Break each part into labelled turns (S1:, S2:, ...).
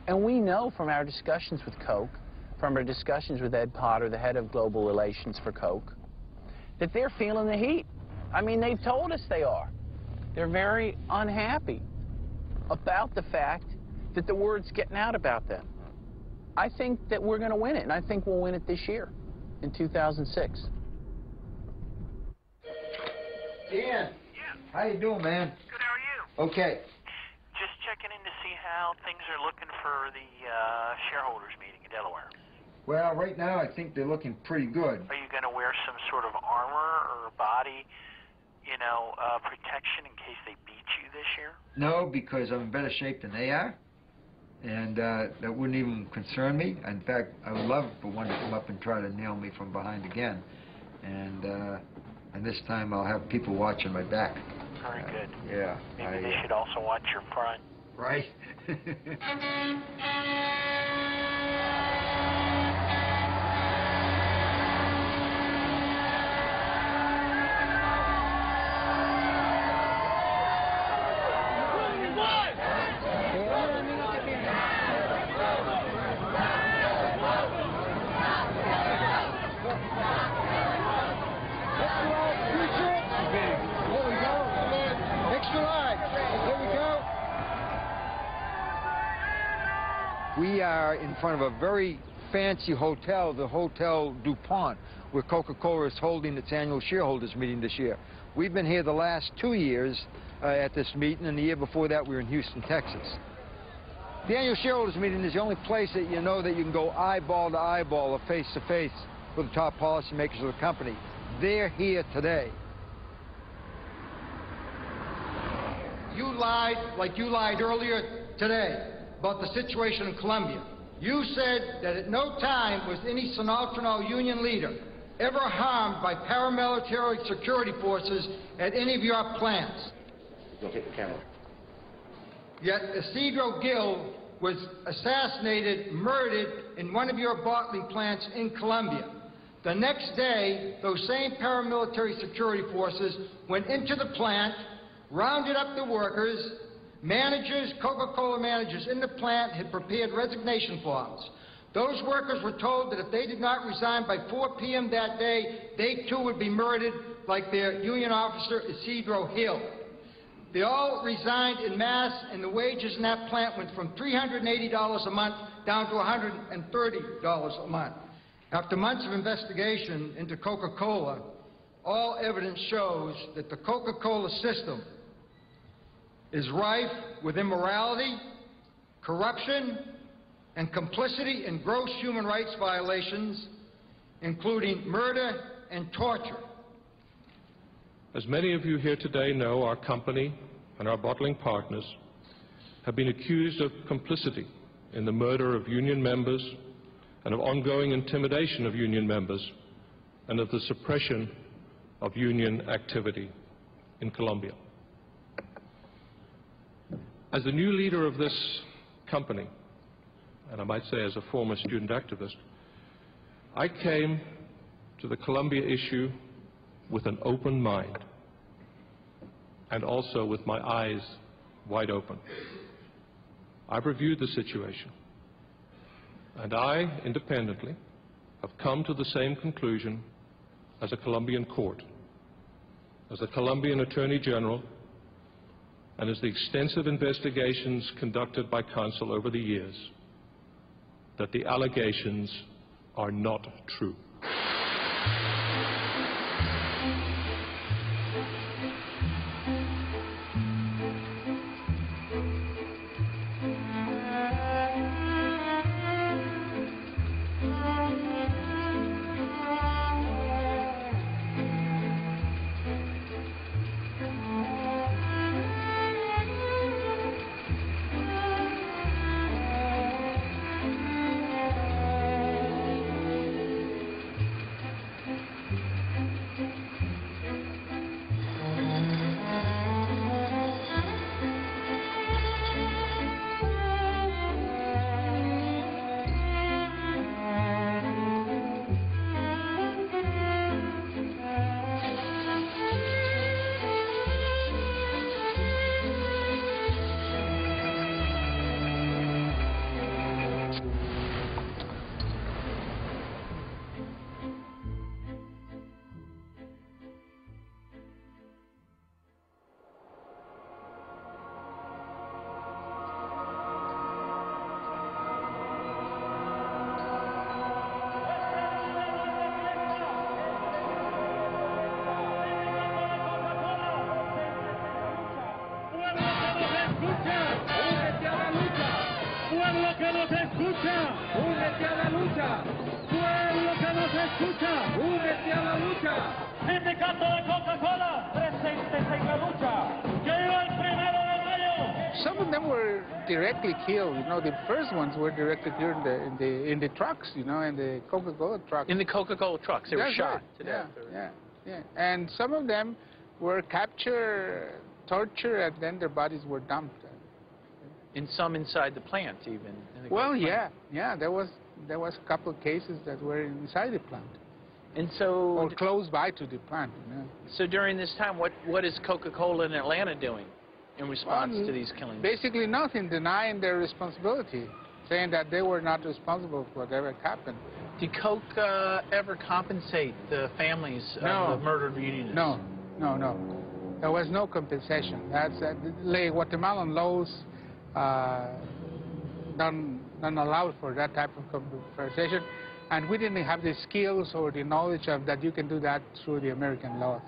S1: And we know from our discussions with Coke, from our discussions with Ed Potter, the head of global relations for Coke, that they're feeling the heat. I mean, they've told us they are. They're very unhappy about the fact that the word's getting out about them. I think that we're going to win it, and I think we'll win it this year, in 2006.
S2: Dan, yeah. How you doing, man?
S3: Good, how are you?
S2: Okay.
S3: Just checking in to see how things are looking for the shareholders meeting in Delaware.
S2: Well, right now I think they're looking pretty good.
S3: Are you going to wear some sort of armor or body, you know, protection in case they beat you this year?
S2: No, because I'm in better shape than they are, and that wouldn't even concern me. In fact, I would love for one to come up and try to nail me from behind again. And this time I'll have people watching my back.
S3: Very good.
S2: Yeah.
S3: Maybe they should also watch your front.
S2: Right. We are in front of a very fancy hotel, the Hotel DuPont, where Coca Cola is holding its annual shareholders meeting this year. We've been here the last 2 years at this meeting, and the year before that we were in Houston, Texas. The annual shareholders meeting is the only place that you know that you can go eyeball to eyeball or face to face with the top policymakers of the company. They're here today.
S4: You lied like you lied earlier today about the situation in Colombia. You said that at no time was any Sinatran Union leader ever harmed by paramilitary security forces at any of your plants.
S5: Don't hit the camera.
S4: Yet Isidro Gil was assassinated, murdered in one of your bottling plants in Colombia. The next day, those same paramilitary security forces went into the plant, rounded up the workers. Managers, Coca-Cola managers in the plant had prepared resignation forms. Those workers were told that if they did not resign by 4 p.m. that day, they too would be murdered like their union officer, Isidro Hill. They all resigned en masse, and the wages in that plant went from $380 a month down to $130 a month. After months of investigation into Coca-Cola, all evidence shows that the Coca-Cola system is rife with immorality, corruption, and complicity in gross human rights violations, including murder and torture.
S6: As many of you here today know, our company and our bottling partners have been accused of complicity in the murder of union members and of ongoing intimidation of union members and of the suppression of union activity in Colombia. As the new leader of this company, and I might say as a former student activist, I came to the Colombia issue with an open mind and also with my eyes wide open. I've reviewed the situation, and I, independently, have come to the same conclusion as a Colombian court, as a Colombian Attorney General, and as the extensive investigations conducted by counsel over the years, that the allegations are not true.
S5: lucha, únete a la lucha. Pueblo que nos escucha, únete a la lucha. Sindicato de Coca Cola, presentes en la lucha. Llega el 1 de mayo.
S7: Some of them were directly killed. You know, the first ones were directly killed in the trucks. You know, in the Coca Cola trucks.
S1: In the Coca Cola trucks, they were shot to death.
S7: Yeah. And some of them were captured, tortured, and then their bodies were dumped.
S1: And some inside the plant, even. In the
S7: Well,
S1: Coke plant.
S7: yeah. There was a couple of cases that were inside the plant.
S1: And so,
S7: or close by to the plant. Yeah.
S1: So during this time, what is Coca-Cola in Atlanta doing in response to these killings?
S7: Basically nothing, denying their responsibility, saying that they were not responsible for whatever happened.
S1: Did Coke ever compensate the families of the murdered unionists?
S7: No. There was no compensation. That's Guatemalan laws don't allow for that type of compensation. And we didn't have the skills or the knowledge of that you can do that through the American laws.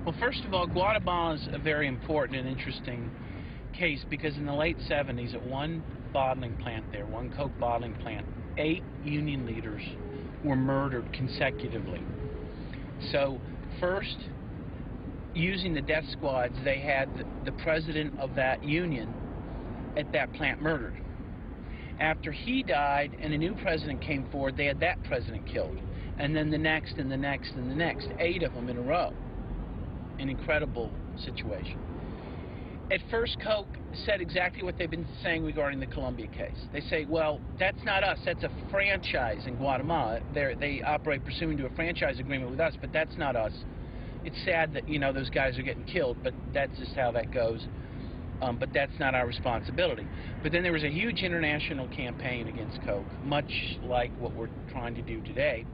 S1: Well, first of all, Guatemala is a very important and interesting case because in the late 70s at one bottling plant there, one Coke bottling plant, 8 union leaders were murdered consecutively. So first, using the death squads, they had the president of that union at that plant murdered. After he died and a new president came forward, they had that president killed. And then the next and the next and the next, 8 of them in a row. An incredible situation. At first, Coke said exactly what they've been saying regarding the Colombia case. They say, well, that's not us, that's a franchise in Guatemala. They operate pursuant to a franchise agreement with us, but that's not us. It's sad that, you know, those guys are getting killed, but that's just how that goes. But that's not our responsibility. But then there was a huge international campaign against Coke, much like what we're trying to do today.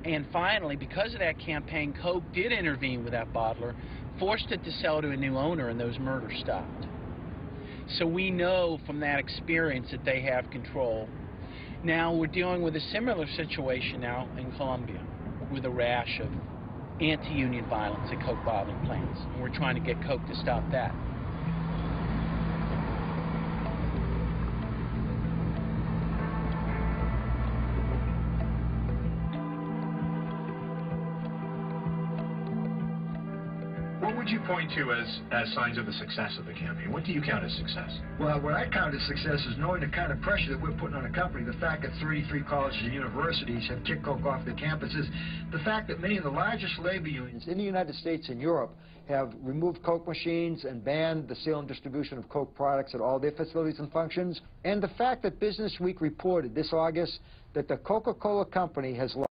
S1: And finally, because of that campaign, Coke did intervene with that bottler, forced it to sell to a new owner, and those murders stopped. So we know from that experience that they have control. Now we're dealing with a similar situation now in Colombia, with a rash of anti-union violence at Coke bottling plants. And we're trying to get Coke to stop that.
S8: What would you point to as signs of the success of the campaign? What do you count as success?
S9: Well, what I count as success is knowing the kind of pressure that we're putting on a company, the fact that 33 colleges and universities have kicked Coke off their campuses, the fact that many of the largest labor unions
S2: In the United States and Europe have removed Coke machines and banned the sale and distribution of Coke products at all their facilities and functions, and the fact that Business Week reported this August that the Coca Cola Company has lost